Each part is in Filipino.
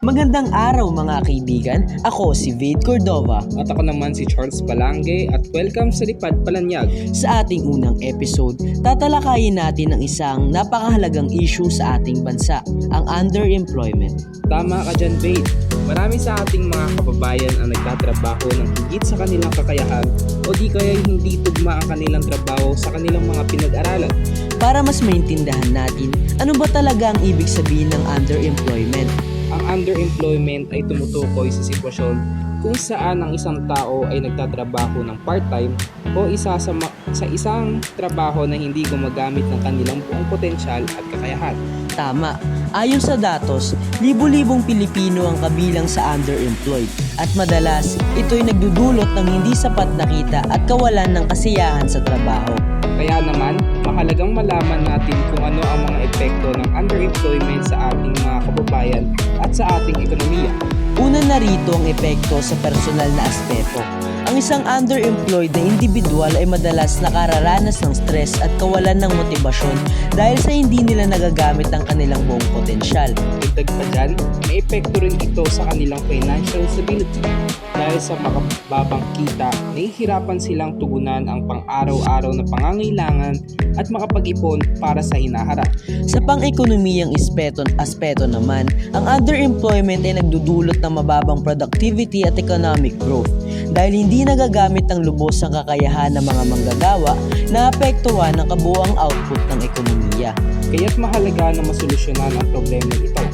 Magandang araw mga kaibigan, ako si Vade Cordova. At ako naman si Charles Balangge at welcome sa Lipad Palanyag. Sa ating unang episode, tatalakayin natin ang isang napakahalagang issue sa ating bansa, ang underemployment. Tama ka dyan, Vade. Marami sa ating mga kababayan ang nagtatrabaho ng higit sa kanilang kakayahan o di kaya hindi tugma ang kanilang trabaho sa kanilang mga pinag-aralan. Para mas maintindihan natin, ano ba talaga ang ibig sabihin ng underemployment? Ang underemployment ay tumutukoy sa sitwasyon kung saan ang isang tao ay nagtatrabaho ng part-time o isa sa isang trabaho na hindi gumagamit ng kanilang buong potensyal at kakayahan. Tama. Ayon sa datos, libo-libong Pilipino ang kabilang sa underemployed at madalas ito'y nagdudulot ng hindi sapat na kita at kawalan ng kasiyahan sa trabaho. Kaya naman, mahalagang malaman natin kung ano ang mga epekto ng underemployment sa ating mga kababayan at sa ating ekonomiya. Una na rito ang epekto sa personal na aspeto. Ang isang underemployed na individual ay madalas nakararanas ng stress at kawalan ng motibasyon dahil sa hindi nila nagagamit ang kanilang buong potensyal. Dagdag pa dyan, may epekto rin ito sa kanilang financial stability. Dahil sa makababang kita, nahihirapan silang tugunan ang pang-araw-araw na pangangailangan at makapag-ipon para sa hinaharap. Sa pang-ekonomiyang aspeto naman, ang underemployment ay nagdudulot ng mababang productivity at economic growth. Dahil hindi nagagamit ng lubos ang kakayahan ng mga manggagawa, naapektuhan ang kabuuang output ng ekonomiya. Kaya't mahalaga na masolusyonan ang problema ito.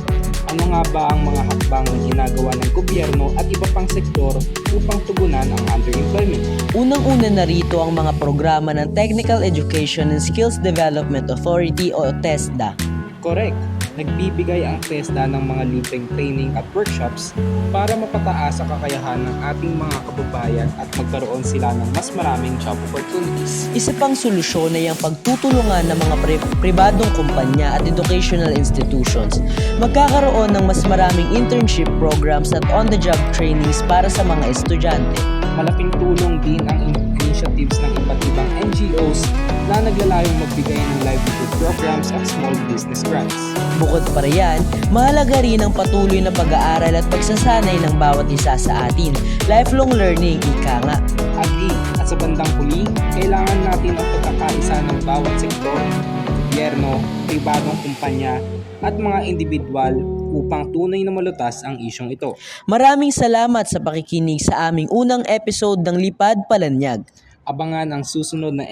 Ano nga ba ang mga hakbang na ginagawa ng gobyerno at iba pang sektor upang tugunan ang underemployment? Unang-una na rito ang mga programa ng Technical Education and Skills Development Authority o TESDA. Correct. Nagbibigay ang TESDA ng mga libreng training at workshops para mapataas ang kakayahan ng ating mga kababayan at magkaroon sila ng mas maraming job opportunities. Isa pang solusyon ay ang pagtutulungan ng mga pribadong kumpanya at educational institutions. Magkakaroon ng mas maraming internship programs at on-the-job trainings para sa mga estudyante. Malaking tulong din ang initiatives ng iba't ibang NGOs na naglalayong magbigay ng livelihood programs at small business grants. Bukod pa riyan, mahalaga rin ang patuloy na pag-aaral at pagsasanay ng bawat isa sa atin. Lifelong learning, ika nga. Agree. At sa bandang huli, kailangan natin ang pagkakaisa ng bawat sektor, gobyerno, pribadong kumpanya at mga individual upang tunay na malutas ang isyong ito. Maraming salamat sa pakikinig sa aming unang episode ng Lipad Palanyag. Abangan ang susunod na